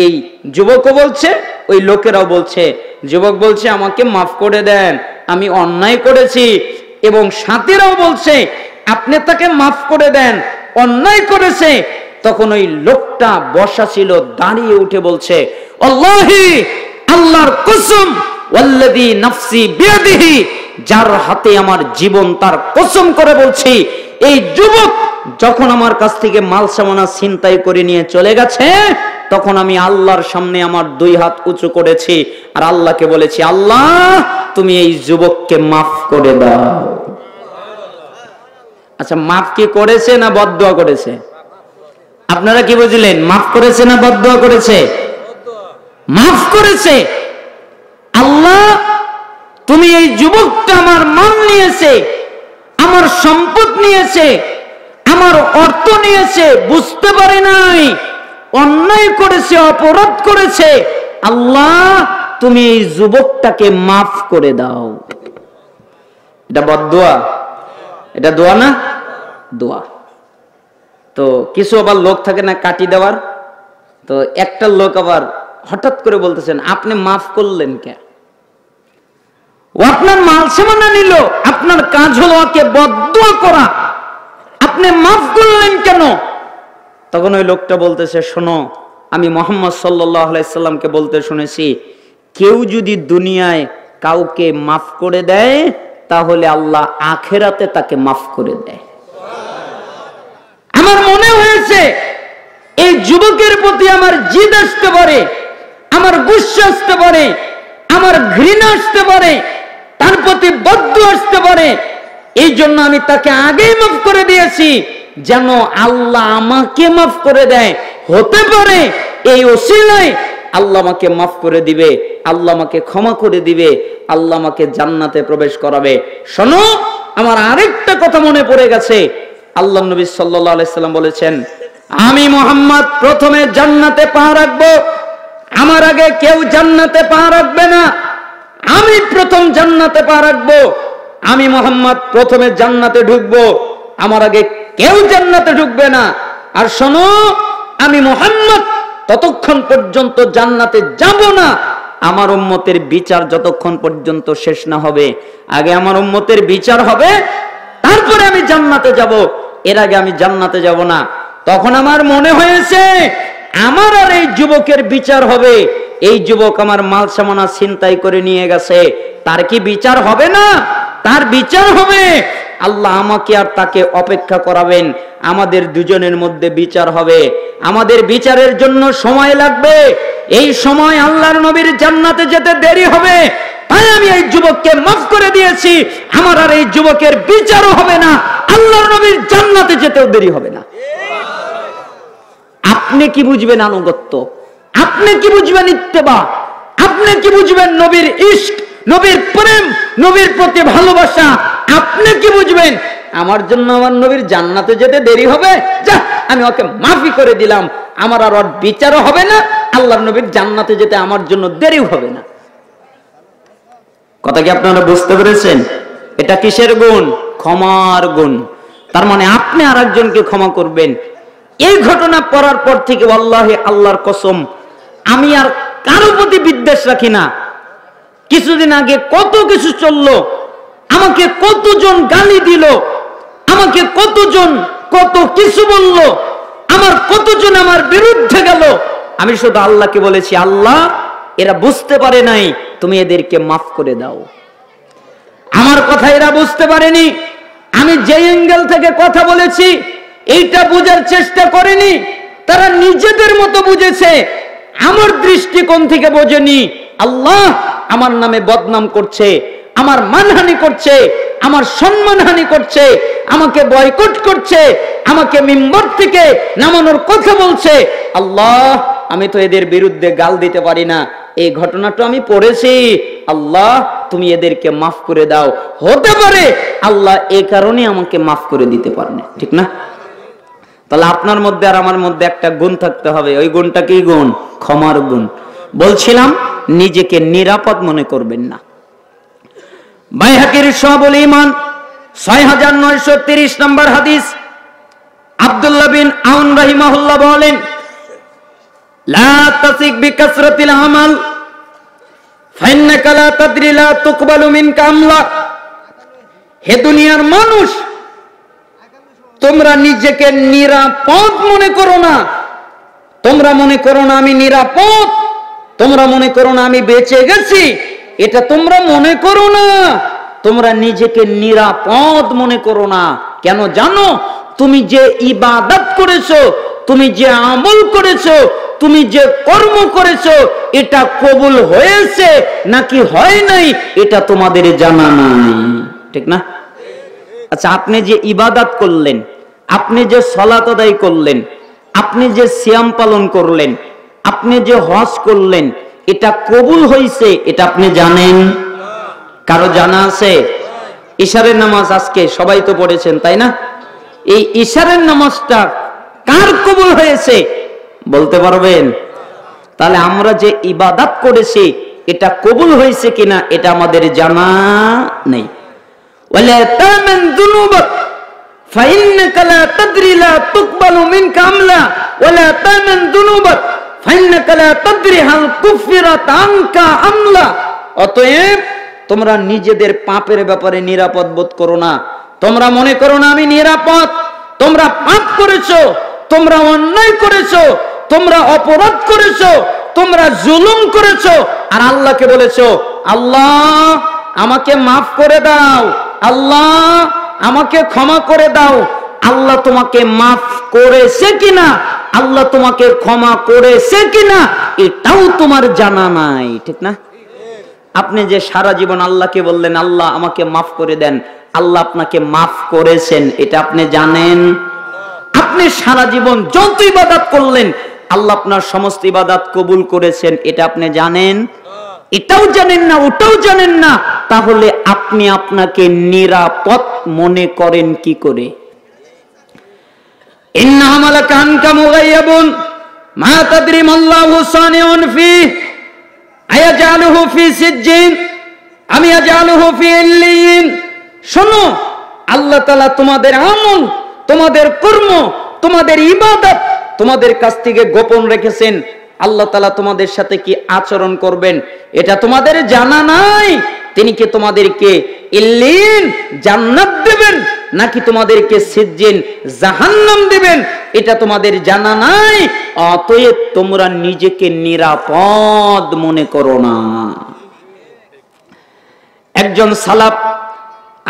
এই যুবকও বলছে, ওই লোকেরাও বলছে, যুবক বলছে আমাকে মাফ করে দেন, আমি অন্যায় করেছি, এবং সাথীরাও বলছে আপনি তাকে মাফ করে দেন, অন্যায় করেছে। তখন ওই লোকটা বসা ছিল, দাঁড়িয়ে উঠে বলছে, আল্লাহি, আল্লাহর কসম, ওয়াল্লাযী নাফসি বিয়াদিহি, যার হাতে আমার জীবন, তার কসম করে বলছি, এই যুবক যখন আমার কাছ থেকে মাল সামানা ছিনতাই করে নিয়ে চলে গেছে, তখন আমি আল্লাহর সামনে আমার দুই হাত উঁচু করেছি, আর আল্লাহকে বলেছি, আল্লাহ তুমি এই যুবককে মাফ করে দাও। আচ্ছা মাফ কি করেছে না বদদুয়া করেছে? আপনারা কি বুঝলেন? মাফ করেছে না বদদুয়া করেছে? মাফ করেছে। আল্লাহ তুমি এই যুবকটা আমার মাল নিয়েছে, আমার সম্পদ নিয়েছে, আমার অর্থ নিয়েছে, বুঝতে পারে নাই, অন্যায় করেছে, অপরাধ করেছে, আল্লাহ তুমি এই যুবকটাকে মাফ করে দাও। এটা বদদুয়া? এটা দোয়া না? দোয়া। তো কিছু আবার লোক থাকে না কাটি দেওয়ার, তো একটা লোক আবার হঠাৎ করে বলতেছেন, আপনি মাফ করলেন কে? ও আপনার মাল সামানা নিল, আপনার কাজ হলো ওকে বদদুয়া করা, আপনি মাফ করলেন কেন? তখন ওই লোকটা বলতেছে, শোনো, আমি মুহাম্মদ সাল্লাল্লাহু আলাইহি সাল্লামকে বলতে শুনেছি, কেউ যদি দুনিয়ায় কাউকে মাফ করে দেয়, তাহলে আল্লাহ আখিরাতে তাকে মাফ করে দেয়। আমার মনে হয়েছে এই যুবকের প্রতি আমার জিদ আসতে পারে, আমার গুসা আসতে পারে, আমার ঘৃণা আসতে পারে, তার প্রতি বদদুয়া আসতে পারে, এই জন্য আমি তাকে আগেই মাফ করে দিয়েছি, যেন আল্লাহ আমাকে মাফ করে দেয়। হতে পারে এই ওসিলায় আল্লাহ আমাকে মাফ করে দিবে, আল্লাহ আমাকে ক্ষমা করে দিবে, আল্লাহ আমাকে জান্নাতে প্রবেশ করাবে। শোনো, আমার আরেকটা কথা মনে পড়ে গেছে। আল্লাহ নবী সাল্লাল্লাহু আলাইহি সাল্লাম বলেছেন, আমি মুহাম্মদ প্রথমে জান্নাতে পা রাখবো, আমার আগে কেউ জান্নাতে পা রাখবে না, আমি প্রথম জান্নাতে পা রাখবো, আমি মুহাম্মদ প্রথমে জান্নাতে ঢুকবো, আমার আগে কেউ জান্নাতে ঢুকবে না। আর শোনো, আমি মুহাম্মদ ততক্ষণ পর্যন্ত জান্নাতে যাব না, আমার উম্মতের বিচার যতক্ষণ পর্যন্ত শেষ না হবে। আগে আমার উম্মতের বিচার হবে, তারপরে আমি জান্নাতে যাব, এর আগে আমি জান্নাতে যাব না। তখন আমার মনে হয়েছে আমার আর এই যুবকের বিচার হবে, এই যুবক আমার মাল সামানা ছিনতাই করে নিয়ে গেছে, তার কি বিচার হবে না? তার বিচার হবে। আল্লাহ আমাকে আর তাকে অপেক্ষা করাবেন, আমাদের দুজনের মধ্যে বিচার হবে। আমাদের বিচারের জন্য সময় লাগবে, এই সময় আল্লাহর নবীর জান্নাতে যেতে দেরি হবে। তাই আমি এই যুবককে মাফ করে দিয়েছি, আমার আর এই যুবকের বিচারও হবে না, আল্লাহর নবীর জান্নাতে যেতেও দেরি হবে না। আপনি কি বুঝবেন আনুগত্য? আপনি কি বুঝবেন ইত্তেবা? আপনি কি বুঝবেন নবীর ইশক, নবীর প্রেম, নবীর প্রতি ভালোবাসা? আপনি কি বুঝবেন আমার জন্য আমার নবীর জান্নাতে যেতে দেরি হবে? যা, আমি ওকে মাফি করে দিলাম, আমার আর ওর বিচারও হবে না, আল্লাহর নবীর জান্নাতে যেতে আমার জন্য দেরিও হবে না। কথা কি আপনারা বুঝতে পেরেছেন? এটা কিসের গুণ? ক্ষমার গুণ। তার মানে আপনি আর একজনকে ক্ষমা করবেন। এই ঘটনা পড়ার পর থেকে আল্লাহে আল্লাহর কসম, আমি আর কারো প্রতি বিদ্বেষ রাখি না। কিছুদিন আগে কত কিছু চললো, আমাকে কতজন গালি দিল, আমাকে কতজন কত কিছু বলল, আমার কতজন আমার বিরুদ্ধে গেল। আমি শুধু আল্লাহকে বলেছি, আল্লাহ এরা বুঝতে পারে নাই, তুমি এদেরকে মাফ করে দাও। আমার কথা এরা বুঝতে পারেনি, আমি যে অ্যাঙ্গেল থেকে কথা বলেছি এইটা বোঝার চেষ্টা করেনি, তারা নিজেদের মতো বুঝেছে, আমার দৃষ্টিকোণ থেকে বোঝেনি। আল্লাহ আমার নামে বদনাম করছে, আমার মানহানি করছে, আমার সম্মানহানি করছে, আমাকে বয়কট করছে, আমাকে মিম্বর থেকে নামানোর কথা বলছে। আল্লাহ আমি তো এদের বিরুদ্ধে গাল দিতে পারি না, এই ঘটনাটা আমি পড়েছি, আল্লাহ তুমি এদেরকে মাফ করে দাও। হতে পারে আল্লাহ এই কারণে আমাকে মাফ করে দিতে পারেন, ঠিক না? তাহলে আপনার মধ্যে আর আমার মধ্যে একটা গুণ থাকতে হবে। ওই গুণটা কি গুণ? ক্ষমার গুণ। বলছিলাম নিজেকে নিরাপদ মনে করবেন না। বাইহাকির শুআবুল ঈমান 6930 নম্বর হাদিস, আব্দুল্লাহ বিন আউন রাহিমাহুল্লাহ বলেন, লা তাসিক বিকাসরাতিল আমাল ফাইন্নাকা লা তাদরি লা তুকবালু মিনকা আমলা। হে দুনিয়ার মানুষ, তোমরা নিজেকে নিরাপদ মনে করো না। তোমরা মনে করো না আমি নিরাপদ, তোমরা মনে করো না আমি বেঁচে গেছি, এটা তোমরা মনে করো না। তোমরা নিজেকে নিরাপদ মনে করো না। কেন জানো? তুমি যে ইবাদত করেছো, তুমি যে আমল করেছো, তুমি যে কর্ম করেছো, এটা কবুল হয়েছে নাকি হয় নাই এটা তোমাদের জানা নাই, ঠিক না? আচ্ছা, আপনি যে ইবাদত করলেন, আপনি যে সালাত আদায় করলেন, আপনি যে সিয়াম পালন করলেন, আপনি যে হজ করলেন, এটা কবুল হয়েছে এটা আপনি জানেন? কারো জানা আছে? ইশারের নামাজ আজকে সবাই তো পড়েছেন, তাই না? এই ইশারের নামাজটা কার কবুল হয়েছে বলতে পারবেন? তাহলে আমরা যে ইবাদত করেছি এটা কবুল হয়েছে কিনা এটা আমাদের জানা নেই। ওয়ালা তামান যুনুবাক ফাইন্নাকা লা তাদরি লা তুকবালু মিনকা আমলা ওয়ালা তামান যুনুবাক ফাইন্নাকা লা তাদরি হাল কুফিরাত আনকা আমলা। অতএব তোমরা নিজেদের পাপের ব্যাপারে নিরাপদ বোধ করো না। তোমরা মনে করো না আমি নিরাপদ। তোমরা পাপ করেছো, তোমরা অন্যায় করেছো, তোমরা অপরাধ করেছো, তোমরা জুলুম করেছো, আর আল্লাহকে বলেছো আল্লাহ আমাকে মাফ করে দাও, আল্লাহ আমাকে ক্ষমা করে দাও। আল্লাহ তোমাকে মাফ করেছে কিনা, আল্লাহ তোমাকে ক্ষমা করেছে কিনা এটাও তোমার জানা নাই, ঠিক না? আপনি যে সারা জীবন আল্লাহকে বললেন আল্লাহ আমাকে মাফ করে দেন, আল্লাহ আপনাকে মাফ করেছেন এটা আপনি জানেন? আপনি সারা জীবন যত ইবাদত করলেন আল্লাহ আপনার সমস্ত ইবাদত কবুল করেছেন এটা আপনি জানেন? এটাও জানেন না, ওটাও জানেন না। তাহলে আপনি আপনাকে নিরাপদ মনে করেন কি করে? ইন্না আমালাকা আনকা মুগাইয়াবুন মা তাদরি মাল্লাহু সানিউন ফি আয়াজালুহু ফি সিজ্জিন আমি আজালুহু ফি ইল্লিয়িন। শোনো, আল্লাহ তাআলা তোমাদের আমল, তোমাদের কর্ম, তোমাদের ইবাদত তোমাদের কাছ থেকে গোপন রেখেছেন। আল্লাহ তাআলা তোমাদের সাথে কি আচরণ করবেন এটা তোমাদের জানা নাই। তিনি কি তোমাদেরকে ইল্লিন জান্নাত দেবেন নাকি তোমাদেরকে সিজ্জিন জাহান্নাম দেবেন এটা তোমাদের জানা নাই, অতএব তোমরা নিজেকে নিরাপদ মনে করো না। একজন সালাফ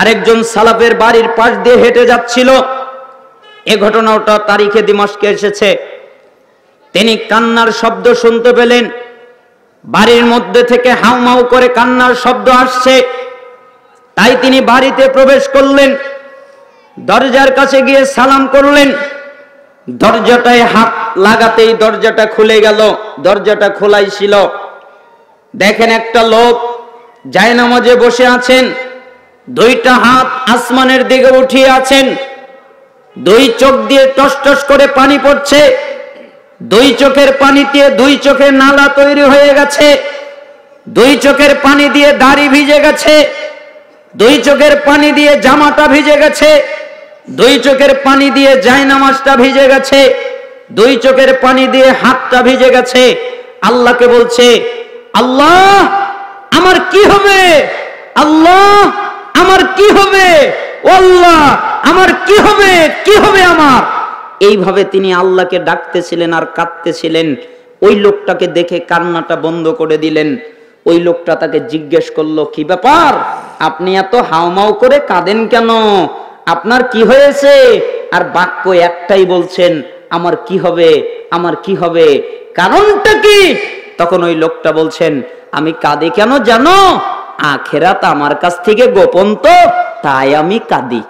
আরেকজন সালাফের বাড়ির পাশ দিয়ে হেঁটে যাচ্ছিল। এই ঘটনাটা তারিখে দিমাশকে এসেছে। তিনি কান্নার শব্দ শুনতে পেলেন। বাড়ির মধ্যে থেকে হাউমাউ করে কান্নার শব্দ আসছে। তাই তিনি বাড়িতে প্রবেশ করলেন। দরজার কাছে গিয়ে সালাম করলেন। দরজাটায় হাত লাগাতেই দরজাটা খুলে গেল। দরজাটা খোলাই ছিল। দেখেন একটা লোক জায়নামাজে বসে আছেন, দুইটা হাত আসমানের দিকে উঠিয়ে আছেন, দুই চোখ দিয়ে টস টস করে পানি পড়ছে, দুই চোখের পানি দিয়ে দুই চোখের নালা তৈরি হয়ে গেছে, দুই চোখের পানি দিয়ে দাড়ি ভিজে গেছে, দুই চোখের পানি দিয়ে জামাটা ভিজে গেছে, দুই চোখের পানি দিয়ে জায়নামাজটা ভিজে গেছে, দুই চোখের পানি দিয়ে হাতটা ভিজে গেছে। আল্লাহকে বলছে, আল্লাহ আমার কি হবে, আল্লাহ আমার কি হবে, ও আল্লাহ আমার কি হবে, কি হবে আমার। এইভাবে তিনি আল্লাহকে ডাকতেছিলেন আর কাঁদতেছিলেন। ওই লোকটাকে দেখে কান্নাটা বন্ধ করে দিলেন। ওই লোকটা তাকে জিজ্ঞেস করলো, কি ব্যাপার, আপনি এত হাউমাউ করে কাঁদেন কেন, আপনার কি হয়েছে? আর বাক্য একটাই বলছেন, আমার কি হবে, আমার কি হবে, কারণটা কি? তখন ওই লোকটা বলছেন, আমি কাঁদি কেন জানো, আখেরাত আমার কাছ থেকে গোপন তো, তাই আমি কাঁদি।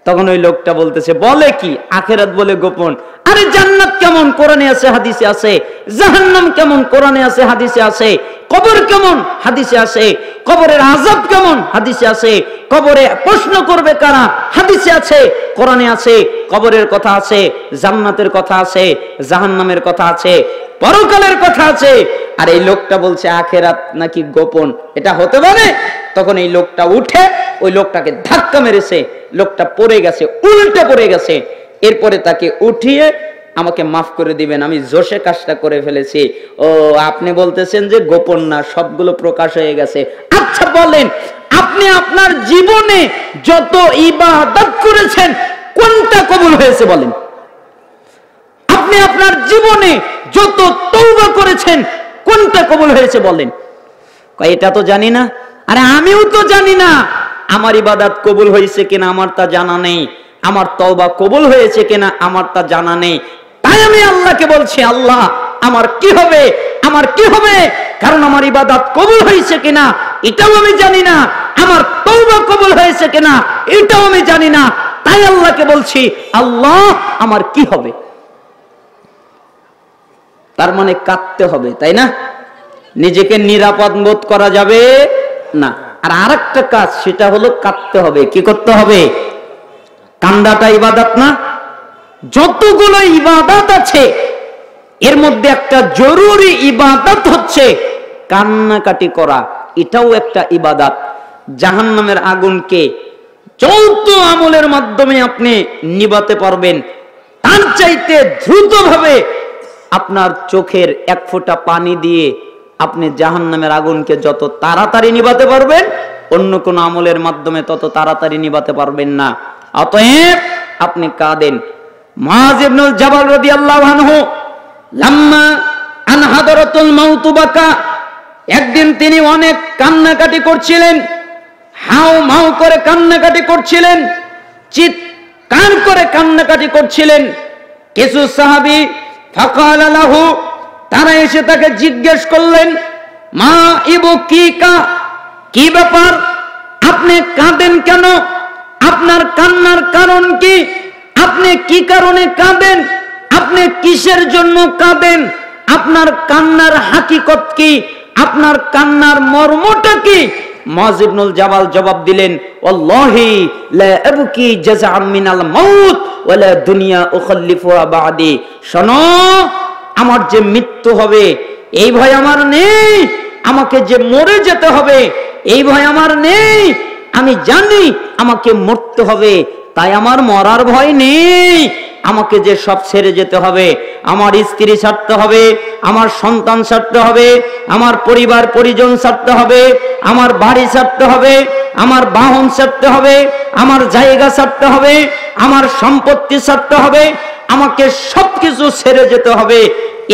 তখন ওই লোকটা বলতেছে, বলে কি আখেরাত বলে গোপন? আরে জান্নাত কেমন কোরআনে আছে হাদিসে আছে, জাহান্নাম কেমন কোরআনে আছে হাদিসে আছে, কবর কেমন হাদিসে আছে, কবরের আযাব কেমন হাদিসে আছে, কবরে প্রশ্ন করবে কারা হাদিসে আছে, কোরআনে আছে, কবরের কথা আছে, জান্নাতের কথা আছে, জাহান্নামের কথা আছে, পরকালের কথা আছে। আর এই লোকটা বলছে আখেরাত নাকি গোপন, এটা হতে পারে? তখন এই লোকটা উঠে ওই লোকটাকে ধাক্কা মেরেছে, লোকটা পড়ে গেছে, উল্টে পড়ে গেছে। এরপরে তাকে উঠিয়ে, আমাকে মাফ করে দিবেন, আমি জোশে কাজটা করে ফেলেছি। ও আপনি বলতেছেন যে গোপন না, সবগুলো প্রকাশ হয়ে গেছে। আচ্ছা বলেন, আপনি আপনার জীবনে যত ইবাদত করেছেন কোনটা কবুল হয়েছে বলেন? আপনি আপনার জীবনে যত তওবা করেছেন কোনটা কবুল হয়েছে বলেন? এটা তো জানি না। আরে আমিও তো জানি না আমার ইবাদত কবুল হয়েছে কিনা আমার তা জানা নেই, আমার তওবা কবুল হয়েছে কিনা আমার তা জানা নেই। তাই আমি আল্লাহকে বলছি, আল্লাহ আমার কি হবে, আমার কি হবে, কারণ আমার ইবাদত কবুল হয়েছে কিনা এটাও আমি জানি না, আমার তওবা কবুল হয়েছে কিনা এটাও আমি জানি না। তাই আল্লাহকে বলছি, আল্লাহ আমার কি হবে। তার মানে কাঁদতে হবে, তাই না? নিজেকে নিরাপদ বোধ করা যাবে না। আর আরেকটা কাজ, সেটা হলো কাঁদতে হবে। কি করতে হবে? কান্দাটা ইবাদত না? যতগুলো ইবাদত আছে এর মধ্যে একটা জরুরি ইবাদত হচ্ছে কান্নাকাটি করা। এটাও একটা ইবাদত। জাহান্নামের আগুনকে যত আমলের মাধ্যমে আপনি নিভাতে পারবেন, তার চাইতে দ্রুতভাবে আপনার চোখের এক ফোঁটা পানি দিয়ে আপনি জাহান্নামের আগুনকে যত তাড়াতাড়ি নিভাতে পারবেন, অন্য কোন আমলের মাধ্যমে তত তাড়াতাড়ি নিভাতে পারবেন না। অতএব আপনি কাঁদেন। মুআয ইবনুল জাবাল রাদিয়াল্লাহু আনহু লাম্মা আন হাদারাতুল মাউত বাকা, একদিন তিনি অনেক কান্নাকাটি করছিলেন, হাউ মাউ করে কান্নাকাটি করছিলেন, চিৎকার করে কান্নাকাটি করছিলেন। কিছু সাহাবী ফাকালা লাহু, তারা এসে তাকে জিজ্ঞেস করলেন, মা ইবুকিকা, কি ব্যাপার, আপনি কাঁদেন কেন, আপনার কান্নার কারণ কি, আপনি কি কারণে কাঁদেন, আপনি কিসের জন্য কাঁদেন, আপনার কান্নার হাকিকত কি, আপনার কান্নার মর্মটা কি? মুআয ইবনুল জাবাল জবাব দিলেন, ওয়াল্লাহি লা আবকি জাযাআম মিনাল মাউত ওয়ালা দুনিয়া উখাল্লিফুহা বাদি। শোনো, আমার যে মৃত্যু হবে এই ভয় আমার নেই, আমাকে যে মরে যেতে হবে এই ভয় আমার নেই, আমি জানি আমাকে মরতে হবে, তাই আমার মরার ভয় নেই। আমাকে যে সব ছেড়ে যেতে হবে, আমার স্ত্রী ছাড়তে হবে, আমার সন্তান ছাড়তে হবে, আমার পরিবার পরিজন ছাড়তে হবে, আমার বাড়ি ছাড়তে হবে, আমার বাহন ছাড়তে হবে, আমার জায়গা ছাড়তে হবে, আমার সম্পত্তি ছাড়তে হবে, আমাকে সবকিছু ছেড়ে যেতে হবে,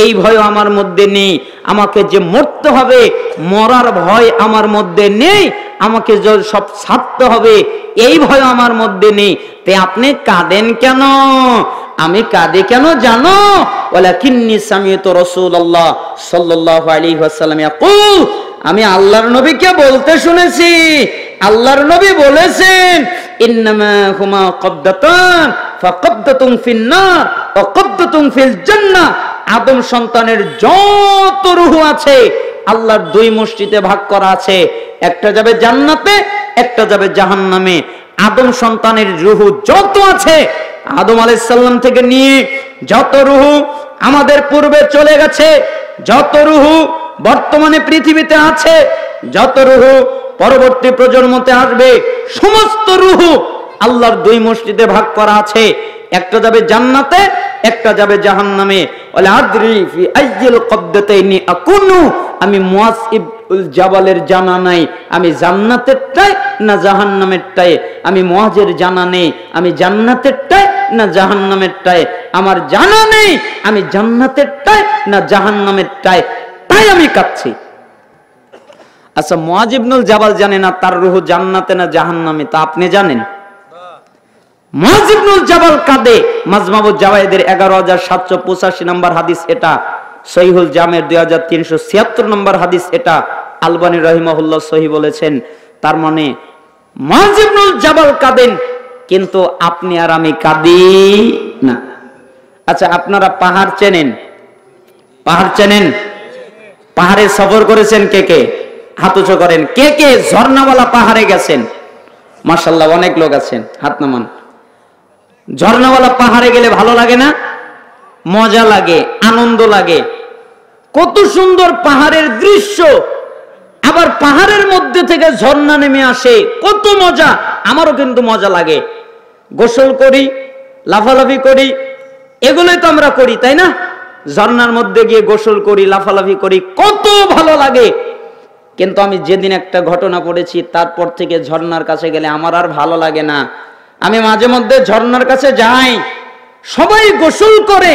এই ভয় আমার মধ্যে নেই। আমাকে যে মরতে হবে, মরার ভয় আমার মধ্যে নেই। আমাকে যে সব ছাড়তে হবে, এই ভয় আমার মধ্যে নেই। তে আপনি কাঁদেন কেন? আমি কাঁদি কেন জানো? ওয়ালাকিন্নী সামিয়তু রাসূলুল্লাহ সাল্লাল্লাহু আলাইহি ওয়াসাল্লাম ইয়াকুল, আমি আল্লাহর নবীকে বলতে শুনেছি, আল্লাহর নবী বলেছেন, ইন্নামা হুমা কবদাতান ফাকবদাতুন ফিন্নার ওয়া কবদাতুন ফিল জান্নাহ। আদম সন্তানের যত রূহ আছে আল্লাহর দুই মুষ্টিতে ভাগ করা আছে, একটা যাবে জান্নাতে, একটা যাবে জাহান্নামে। আদম সন্তানের রূহ যত আছে, আদম আলাইহিস সালাম থেকে নিয়ে যত রূহ আমাদের পূর্বে চলে গেছে, যত রূহ বর্তমানে পৃথিবীতে আছে, যত রূহ পরবর্তী প্রজন্মতে আসবে, সমস্ত রূহ আল্লাহর দুই মুষ্টিতে ভাগ করা আছে, একটা যাবে জান্নাতে, একটা যাবে জাহান্নামে। ওয়ালা আদরি ফি আইয়িল কবদাতাইনি আকুনু, আমি মুআজ ইবনুল জাবালের জানা নাই আমি জান্নাতেরটাই না জাহান্নামেরটাই। আমি মুআজের জানা নেই আমি জান্নাতেরটাই না জাহান্নামেরটাই। আমার জানা নেই আমি জান্নাতেরটাই না জাহান্নামেরটাই, তাই আমি কাঁদছি। আচ্ছা, মুআজ ইবনুল জাবাল জানে না তার রূহ জান্নাতে না জাহান্নামে, তা আপনি জানেন? মুআজ ইবনুল জাবাল কাঁদে। মাজমাউজ জাওয়ায়েদের 11785 নম্বর হাদিস এটা, সহিহুল জামের 2376 নম্বর হাদিস এটা, আলবানী রাহিমাহুল্লাহ সহিহ বলেছেন। তার মানে মুআজ ইবনুল জাবাল কাঁদেন, কিন্তু আপনি আর আমি কাঁদি না। আচ্ছা, আপনারা পাহাড় চেনেন? পাহাড় চেনেন? পাহাড়ে সফর করেছেন কে কে? হাত উঁচু করেন। কে কে ঝর্ণাওয়ালা পাহাড়ে গেছেন? মাশাআল্লাহ, অনেক লোক আছেন, হাত নামান। ঝর্ণাওয়ালা পাহাড়ে গেলে ভালো লাগে না? মজা লাগে, আনন্দ লাগে। কত সুন্দর পাহাড়ের দৃশ্য, আবার পাহাড়ের মধ্যে থেকে ঝর্ণা নেমে আসে, কত মজা। আমারও কিন্তু মজা লাগে। গোসল করি, লাফালাফি করি, এগুলোই তো আমরা করি, তাই না? ঝর্ণার মধ্যে গিয়ে গোসল করি, লাফালাফি করি, কত ভালো লাগে। কিন্তু আমি যেদিন একটা ঘটনা পড়েছি, তারপর থেকে ঝর্ণার কাছে গেলে আমার আর ভালো লাগে না। আমি মাঝে মধ্যে ঝর্ণার কাছে যাই, সবাই গোসল করে,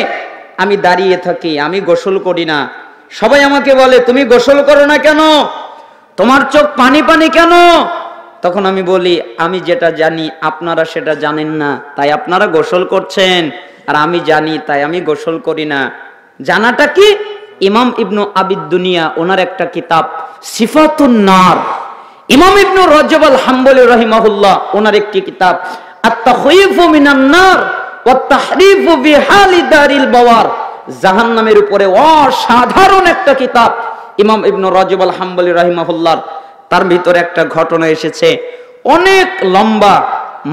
আমি দাঁড়িয়ে থাকি, আমি গোসল করি না। সবাই আমাকে বলে, তুমি গোসল করো না কেন? তোমার চোখ পানি পানি কেন? তখন আমি বলি, আমি যেটা জানি আপনারা সেটা জানেন না, তাই আপনারা গোসল করছেন, আর আমি জানি তাই আমি গোসল করি না। জানাটা কি? ইমাম ইবনু আবিদ দুনিয়া ওনার একটা কিতাব সিফাতুন নার, ইমাম ইবনু রজব আল হাম্বলি রাহিমাহুল্লাহ ওনার একটি কিতাব আত-তাখয়িফু মিনান নার ওয়া তাহরিফু বিহালি দারিল বাওয়ার, জাহান্নামের উপরে অসাধারণ একটা কিতাব ইমাম ইবনু রজব আল হাম্বলি রাহিমাহুল্লাহ। তার ভিতরে একটা ঘটনা এসেছে, অনেক লম্বা,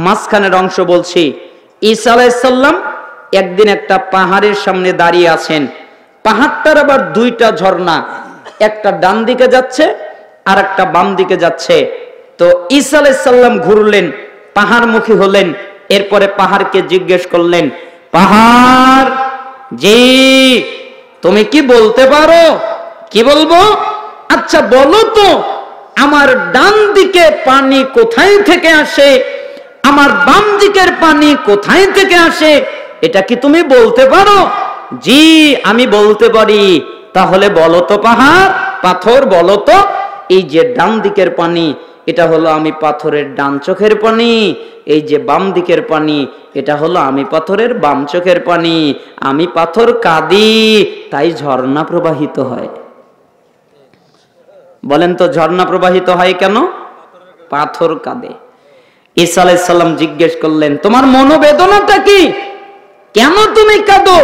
মাঝখানের অংশ বলছি। ঈসা আলাইহিস সালাম একদিন একটা পাহাড়ের সামনে দাঁড়িয়ে আছেন। পাহাড়টার আবার দুইটা ঝর্ণা, একটা ডান দিকে যাচ্ছে আর একটা বাম দিকে যাচ্ছে। তো ঈসা আলাইহিস সালাম ঘুরলেন, পাহাড়মুখী হলেন, এরপরে পাহাড়কে জিজ্ঞেস করলেন, পাহাড় জি তুমি কি বলতে পারো? কি বলবো? আচ্ছা বলো তো, আমার ডান দিকে পানি কোথায় থেকে আসে, আমার বাম দিকের পানি কোথায় থেকে আসে, এটা কি তুমি বলতে পারো? জি আমি বলতে পারি। তাহলে বলো তো পাহাড়, পাথর বলো তো, এই যে ডান দিকের পানি এটা হলো আমি পাথরের ডান চোখের পানি, এই যে বাম দিকের পানি এটা হলো আমি পাথরের বাম চোখের পানি। আমি পাথর কাঁদি, তাই ঝর্ণা প্রবাহিত হয়। বলেন তো ঝর্ণা প্রবাহিত হয় কেন? পাথর কাঁদে। ঈসা আলাইহিস সালাম জিজ্ঞেস করলেন, তোমার মনোবেদনাটা কি? কেন তুমি কাঁদো?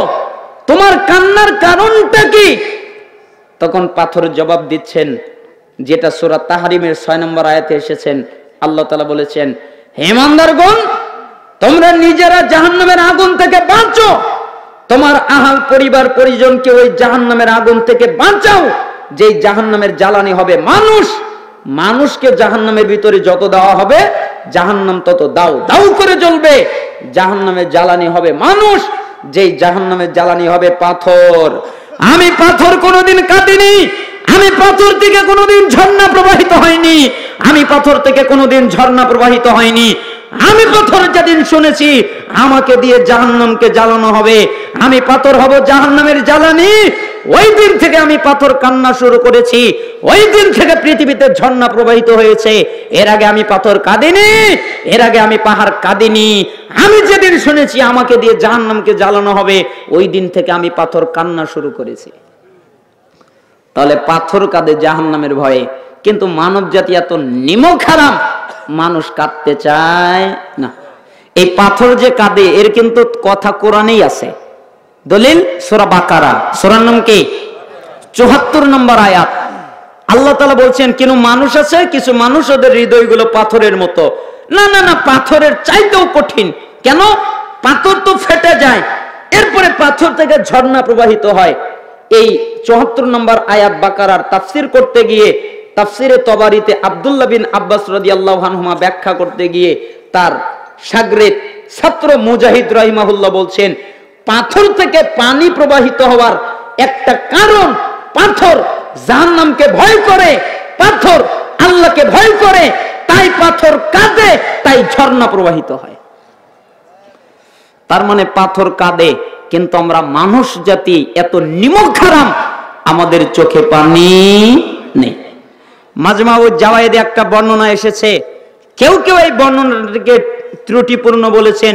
তোমার কান্নার কারণটা কি? তখন পাথর জবাব দিচ্ছেন, যেটা সূরা তাহরিমের 6 নম্বর আয়াতে এসেছেন। আল্লাহ তাআলা বলেছেন, হে ইমানদারগণ, তোমরা নিজেরা জাহান্নামের আগুন থেকে বাঁচো, তোমার আহাল পরিবার পরিজনকে ওই জাহান্নামের আগুন থেকে বাঁচাও, যেই জাহান্নামের জ্বালানি হবে মানুষ। মানুষকে জাহান্নামের ভিতরে যত দেওয়া হবে, জাহান্নাম তত দাউ দাউ করে জ্বলবে। জাহান্নামের জ্বালানি হবে মানুষ, যেই জাহান্নামের জ্বালানি হবে পাথর। আমি পাথর কোনোদিন কাটিনি, আমি পাথর থেকে কোনোদিন ঝর্ণা প্রবাহিত হয়নি, আমি পাথর থেকে কোনোদিন ঝর্ণা প্রবাহিত হয়নি। আমি পাথর যেদিন শুনেছি আমাকে দিয়ে জাহান্নামকে জ্বালানো হবে, আমি পাথর হব জাহান্নামের জ্বালানি, ওই দিন থেকে আমি পাথর কান্না শুরু করেছি, ওই দিন থেকে পৃথিবীতে ঝর্ণা প্রবাহিত হয়েছে। এর আগে আমি পাথর কাঁদিনি, এর আগে আমি পাহাড় কাঁদিনি। আমি যেদিন শুনেছি আমাকে দিয়ে জাহান্নামকে জ্বালানো হবে, ওই দিন থেকে আমি পাথর কান্না শুরু করেছি। তাহলে পাথর কাঁদে জাহান্নামের ভয়ে, কিন্তু মানব জাতি এত নিমক হারাম, মানুষ কাঁদতে চায় না। এই পাথর যে কাঁদে এর কিন্তু কথা কোরআনেই আছে। দলিল সূরা বাকারা, সূরার নাম কি? ৭৪ নম্বর আয়াত। আল্লাহ তাআলা বলছেন কেন মানুষ আছে, কিছু মানুষ ওদের হৃদয়গুলো পাথরের মতো। না না না, পাথরের চাইতেও কঠিন। কেন? পাথর তো ফেটে যায়, এরপরে পাথর থেকে ঝর্ণা প্রবাহিত হয়। এই ৭৪ নম্বর আয়াত বাকারার তাফসীর করতে গিয়ে তাফসীরে তবারিতে আব্দুল্লাহ বিন আব্বাস রাদিয়াল্লাহু আনহুমা ব্যাখ্যা করতে গিয়ে তার শাগরেদ ছাত্র মুজাহিদ রাহিমাহুল্লাহ বলছেন, পাথর থেকে পানি প্রবাহিত হওয়ার একটা কারণ, পাথর জাহান্নামকে ভয় করে, পাথর আল্লাহকে ভয় করে, তাই পাথর কাঁদে, তাই ঝর্ণা প্রবাহিত হয়। তার মানে পাথর কাঁদে, কিন্তু আমরা মানুষ জাতি এত নিমক হারাম, আমাদের চোখে পানি নেই। মাজমাউজ জাওয়ায়েদে একটা বর্ণনা এসেছে, কেউ কেউ এই বর্ণনাটিকে ত্রুটিপূর্ণ বলেছেন,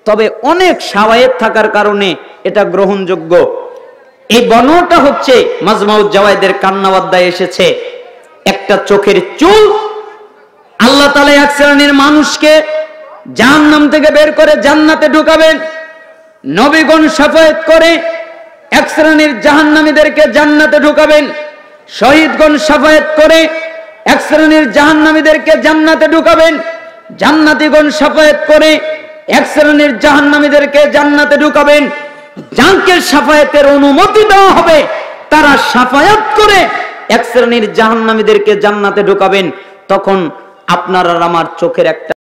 তবে অনেক শাওয়ায়েদ থাকার কারণে এটা গ্রহণযোগ্য। এই বর্ণনাটা হচ্ছে মাজমাউজ জাওয়ায়েদের কান্না অধ্যায়ে এসেছে, একটা চোখের চুল আল্লাহ তাআলা এক শ্রেণীর মানুষকে জাহান্নাম থেকে বের করে জান্নাতে ঢুকাবেন। নবীগণ শাফায়াত করে এক শ্রেণীর জাহান্নামীদেরকে জান্নাতে ঢুকাবেন। শহীদগণ শাফায়াত করে এক শ্রেণীর জাহান্নামীদেরকে জান্নাতে ঢুকাবেন। জান্নাতীগণ শাফায়াত করে এক শ্রেণীর জাহান্নামীদেরকে জান্নাতে ঢুকাবেন। যাকে শাফায়াতের অনুমতি দেওয়া হবে তারা শাফায়াত করে এক শ্রেণীর জাহান্নামীদেরকে জান্নাতে ঢুকাবেন। তখন আপনার আর আমার চোখের একটা